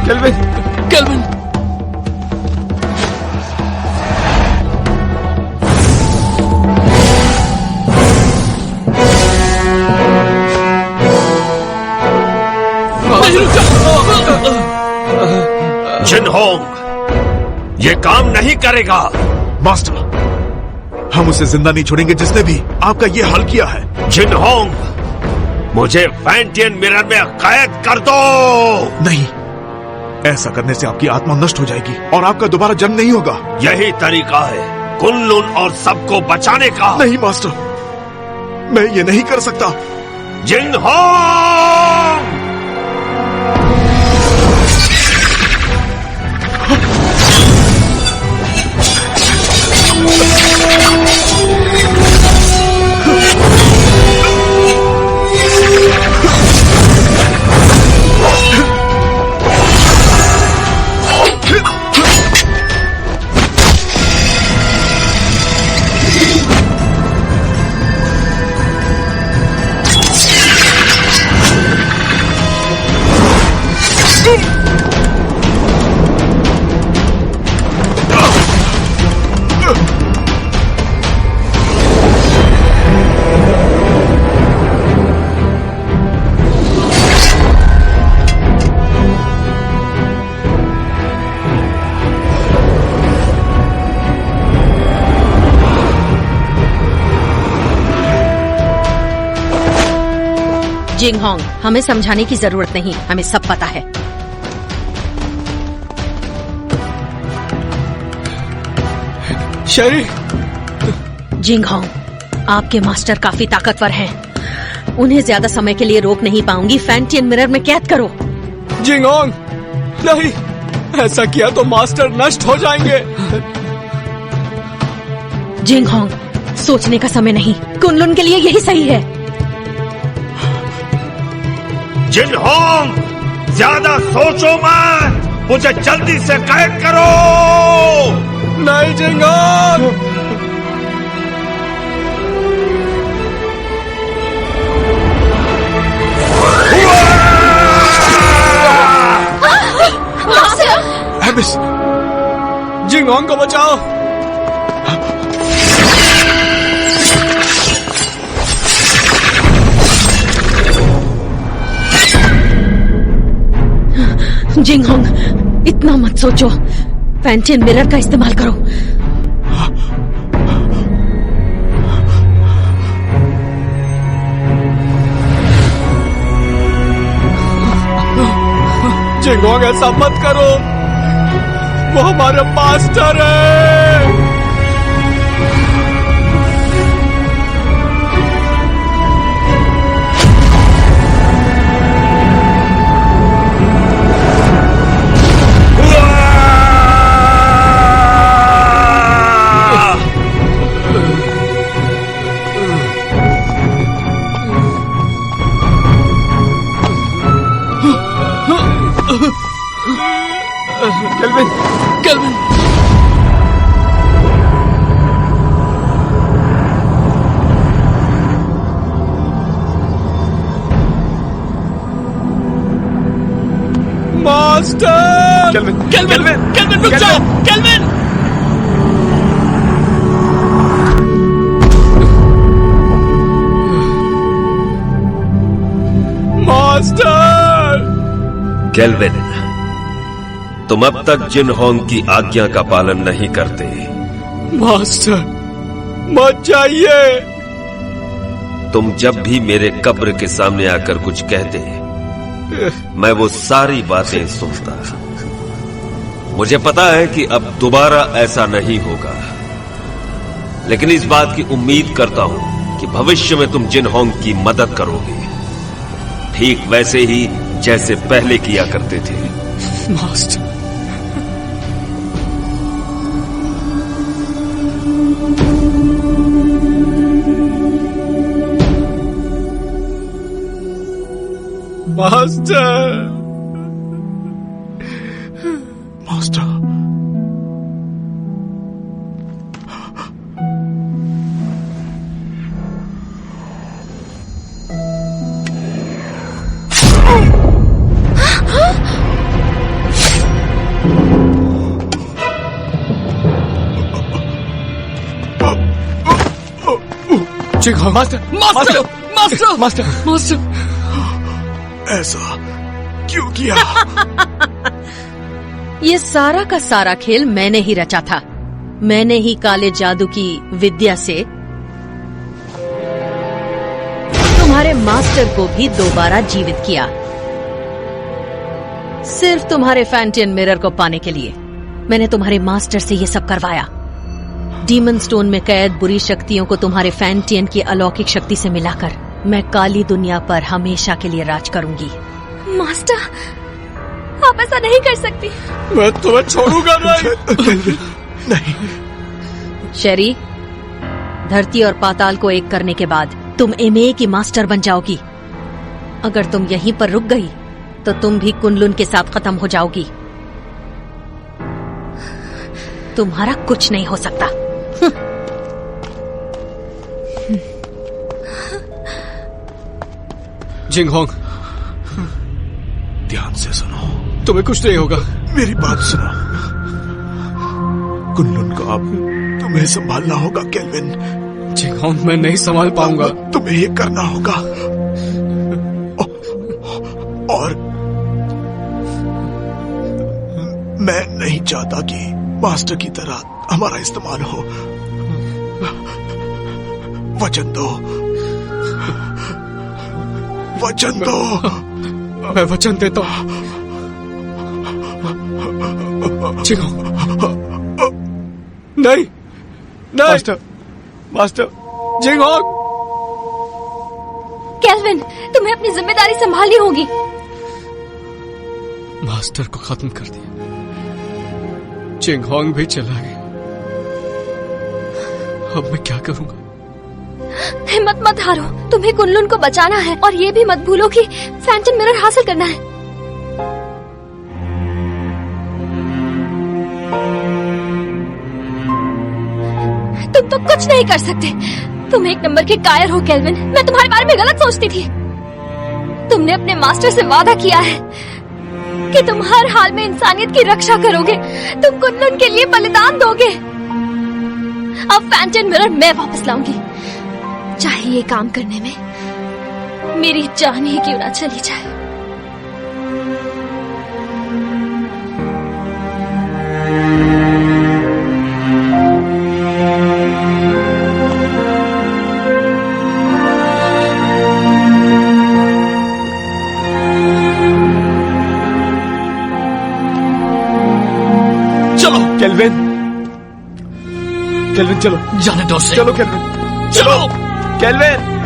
केल्विन! केल्विन! जिनहोंग, ये काम नहीं करेगा। मास्टर, हम उसे जिंदा नहीं छोड़ेंगे जिसने भी आपका ये हाल किया है। जिनहोंग, मुझे फैंटियन मिरर में कैद कर दो। नहीं, ऐसा करने से आपकी आत्मा नष्ट हो जाएगी और आपका दोबारा जन्म नहीं होगा। यही तरीका है कुनलुन और सबको बचाने का। नहीं मास्टर, मैं ये नहीं कर सकता। जिनहोंग! जिंगहोंग, हमें समझाने की जरूरत नहीं, हमें सब पता है। शेरी। जिंगहोंग, आपके मास्टर काफी ताकतवर हैं। उन्हें ज्यादा समय के लिए रोक नहीं पाऊंगी। फैंटियन मिरर में कैद करो। जिंगहोंग, नहीं, ऐसा किया तो मास्टर नष्ट हो जाएंगे। जिंगहोंग, सोचने का समय नहीं। कुनलुन के लिए यही सही है। जिनहोंग, ज्यादा सोचो मत, मुझे जल्दी से कैद करो। नहीं जिंगहोंग। एबिस, जिंगहोंग को बचाओ। जिंगहोंग, इतना मत सोचो। फैंटियन मिरर का इस्तेमाल करो। जिंगहोंग, ऐसा मत करो, वो हमारे मास्टर है। Kelvin, kelvin. Master! Kelvin, kelvin, kelvin, रुक जाओ! केल्विन! मास्टर! केल्विन, तुम अब तक जिनहोंग की आज्ञा का पालन नहीं करते। मास्टर, मत जाइए। तुम जब भी मेरे कब्र के सामने आकर कुछ कहते, मैं वो सारी बातें सुनता। मुझे पता है कि अब दोबारा ऐसा नहीं होगा, लेकिन इस बात की उम्मीद करता हूं कि भविष्य में तुम जिनहोंग की मदद करोगे, ठीक वैसे ही जैसे पहले किया करते थे। Master, master, master, Jinghong, master, master, master, master, master, ऐसा क्यों किया? ये सारा का सारा खेल मैंने ही रचा था। मैंने ही काले जादू की विद्या से तुम्हारे मास्टर को भी दोबारा जीवित किया, सिर्फ तुम्हारे फैंटियन मिरर को पाने के लिए। मैंने तुम्हारे मास्टर से ये सब करवाया। डीमन स्टोन में कैद बुरी शक्तियों को तुम्हारे फैंटियन की अलौकिक शक्ति से मिलाकर मैं काली दुनिया पर हमेशा के लिए राज करूंगी। मास्टर, आप ऐसा नहीं कर सकती। मैं तुम्हें छोड़ूंगा नहीं। नहीं। शेरी, धरती और पाताल को एक करने के बाद तुम एमए की मास्टर बन जाओगी। अगर तुम यहीं पर रुक गई तो तुम भी कुनलुन के साथ खत्म हो जाओगी। तुम्हारा कुछ नहीं हो सकता। जिंगहोंग, ध्यान से सुनो, तुम्हें कुछ नहीं होगा। मेरी बात सुनो। कुनलुन को अब तुम्हें संभालना होगा केल्विन। जिंगहोंग, मैं नहीं संभाल पाऊंगा। तुम्हें ये करना होगा। और मैं नहीं चाहता कि मास्टर की तरह हमारा इस्तेमाल हो। वचन दो, वचन दो। मैं वचन देता हूं। नहीं, मास्टर, मास्टर, जिंगहोंग। केल्विन, तुम्हें अपनी जिम्मेदारी संभालनी होगी। मास्टर को खत्म कर दिया, जिंगहोंग भी चला गया। अब मैं क्या करूंगा? हिम्मत मत हारो, तुम्हें कुनलुन को बचाना है और ये भी मत भूलो कि फैंटम मिरर हासिल करना है। तुम तो कुछ नहीं कर सकते। तुम एक नंबर के कायर हो केल्विन। मैं तुम्हारे बारे में गलत सोचती थी। तुमने अपने मास्टर से वादा किया है कि तुम हर हाल में इंसानियत की रक्षा करोगे। तुम कुनलुन के लिए बलिदान दोगे। अब फैंटम मिरर मैं वापस लाऊंगी, चाहे ये काम करने में मेरी जान ही क्यों ना चली जाए। चलो केल्विन, केल्विन चलो, जाने दो उसे। चलो केल्विन, चलो केल्विन।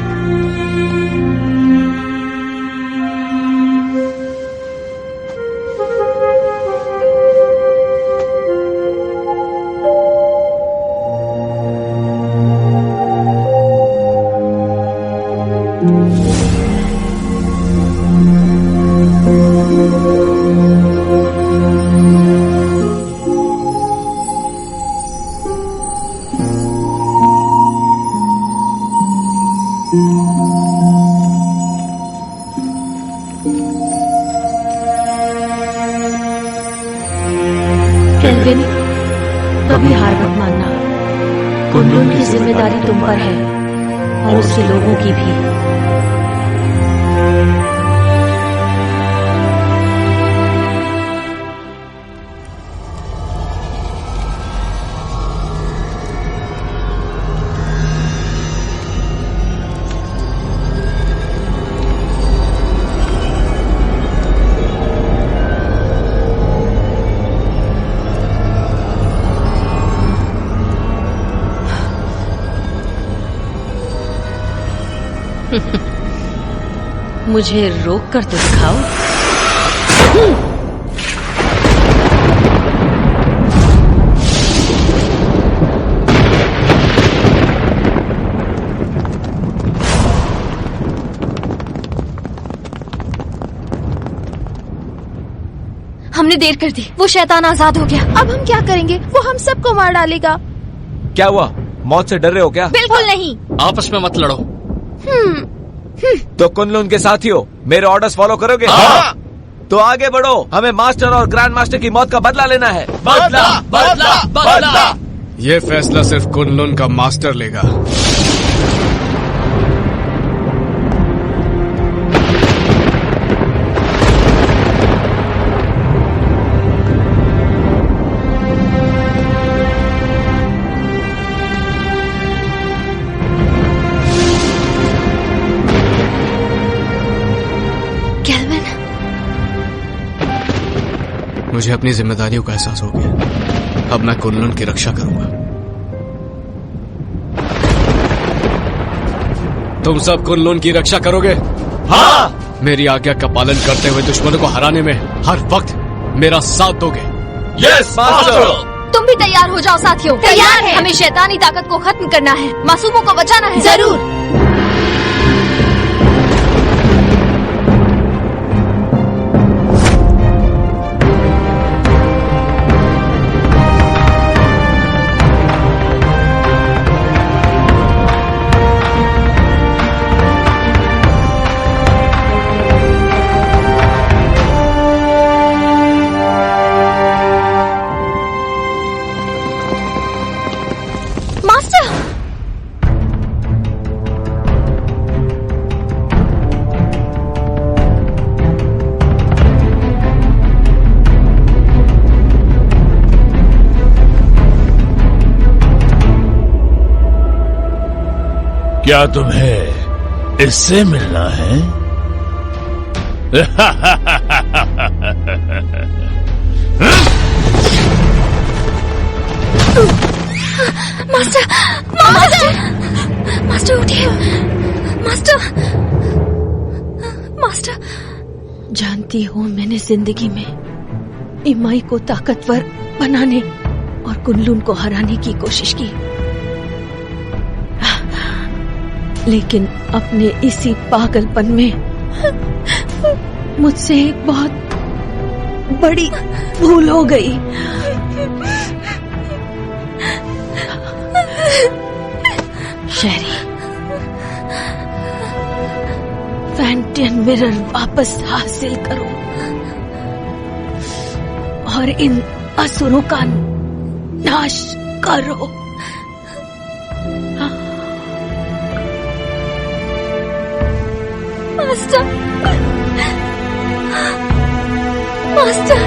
केल्विन, कभी हार मत मानना। कुनलुन की जिम्मेदारी तुम पर है और उसके लोगों की भी। मुझे रोक कर तो दिखाओ। हमने देर कर दी, वो शैतान आजाद हो गया। अब हम क्या करेंगे? वो हम सबको मार डालेगा। क्या हुआ? मौत से डर रहे हो क्या? बिल्कुल नहीं। आपस में मत लड़ो। तो कुनलुन के साथियों, मेरे ऑर्डर्स फॉलो करोगे? हाँ। तो आगे बढ़ो, हमें मास्टर और ग्रैंड मास्टर की मौत का बदला लेना है। बदला, बदला, बदला। ये फैसला सिर्फ कुनलुन का मास्टर लेगा। मुझे अपनी जिम्मेदारियों का एहसास हो गया। अब मैं कुनलुन की रक्षा करूंगा। तुम सब कुनलुन की रक्षा करोगे? हाँ। मेरी आज्ञा का पालन करते हुए दुश्मनों को हराने में हर वक्त मेरा साथ दोगे? Yes master. तुम भी तैयार हो जाओ साथियों। तैयार है। हमें शैतानी ताकत को खत्म करना है, मासूमों को बचाना है। जरूर। क्या तुम्हें इससे मिलना है? मास्टर मास्टर मास्टर उठिए। Master master. जानती हूँ मैंने जिंदगी में इमाई को ताकतवर बनाने और कुनलुन को हराने की कोशिश की, लेकिन अपने इसी पागलपन में मुझसे एक बहुत बड़ी भूल हो गई। शेरी, फैंटियन मिरर वापस हासिल करो और इन असुरों का नाश करो। मास्टर मास्टर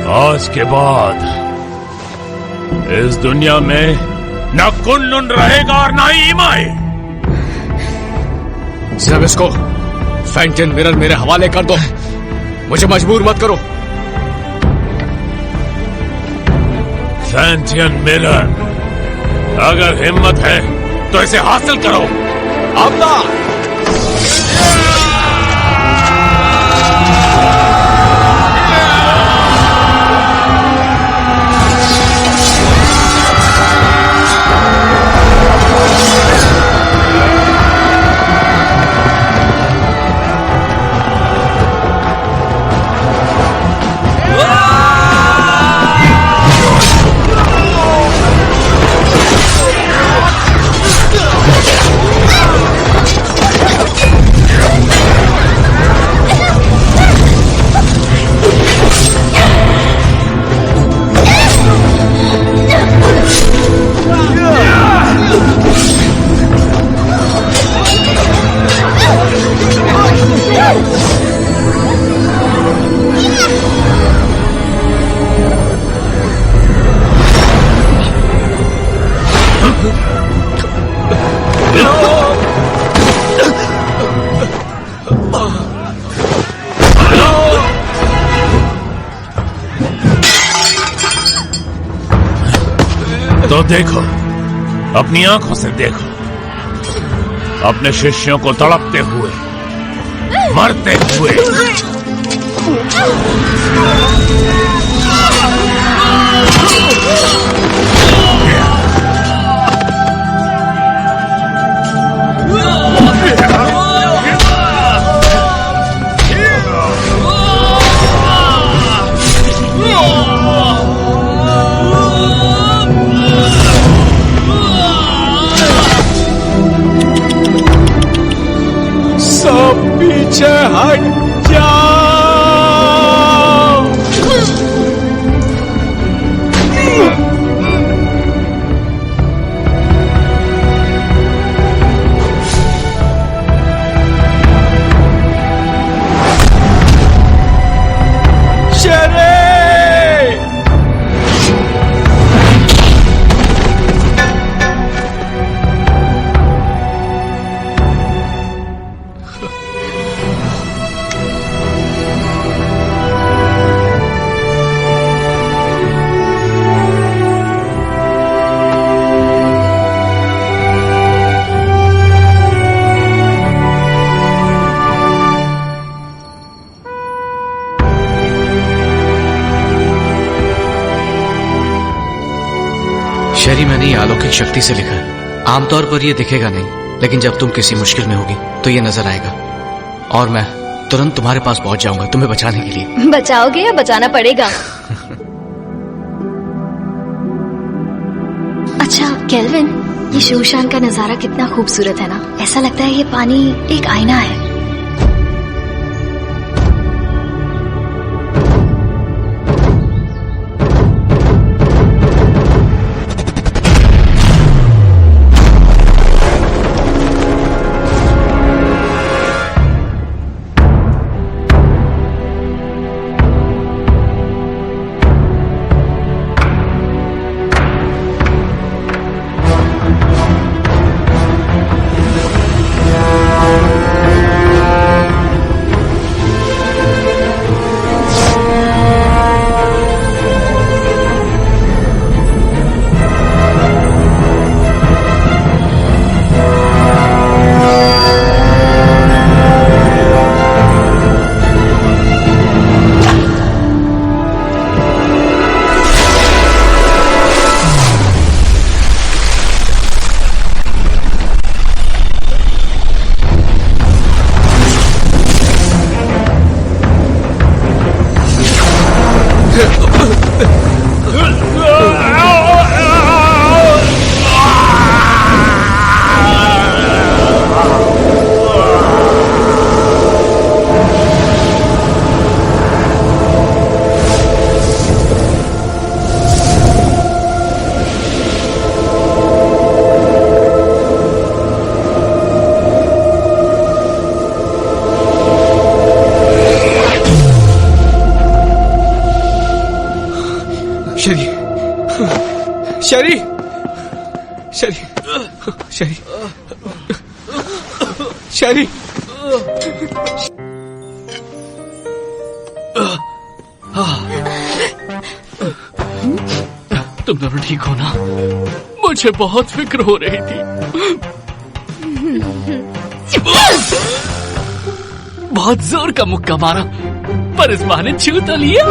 आज के बाद इस दुनिया में न कुनलुन रहेगा और न ही इमाई। जब इसको फैंटियन मिरर मेरे हवाले कर दो, मुझे मजबूर मत करो। फैंटियन मिरर, अगर हिम्मत है तो इसे हासिल करो। अवतार तो देखो, अपनी आंखों से देखो, अपने शिष्यों को तड़पते हुए, मरते हुए। सब पीछे हट जाओ। शेरी, मैंने ये अलौकिक शक्ति से लिखा है। आमतौर पर ये दिखेगा नहीं, लेकिन जब तुम किसी मुश्किल में होगी तो ये नजर आएगा और मैं तुरंत तुम्हारे पास पहुंच जाऊंगा तुम्हें बचाने के लिए। बचाओगे या बचाना पड़ेगा? अच्छा केल्विन, ये शोशान का नजारा कितना खूबसूरत है ना। ऐसा लगता है ये पानी एक आईना है। शरी, शरी, शरी, शरी। तुम दोनों ठीक हो ना? मुझे बहुत फिक्र हो रही थी। बहुत जोर का मुक्का मारा, पर इस बहाने छू तो लिया।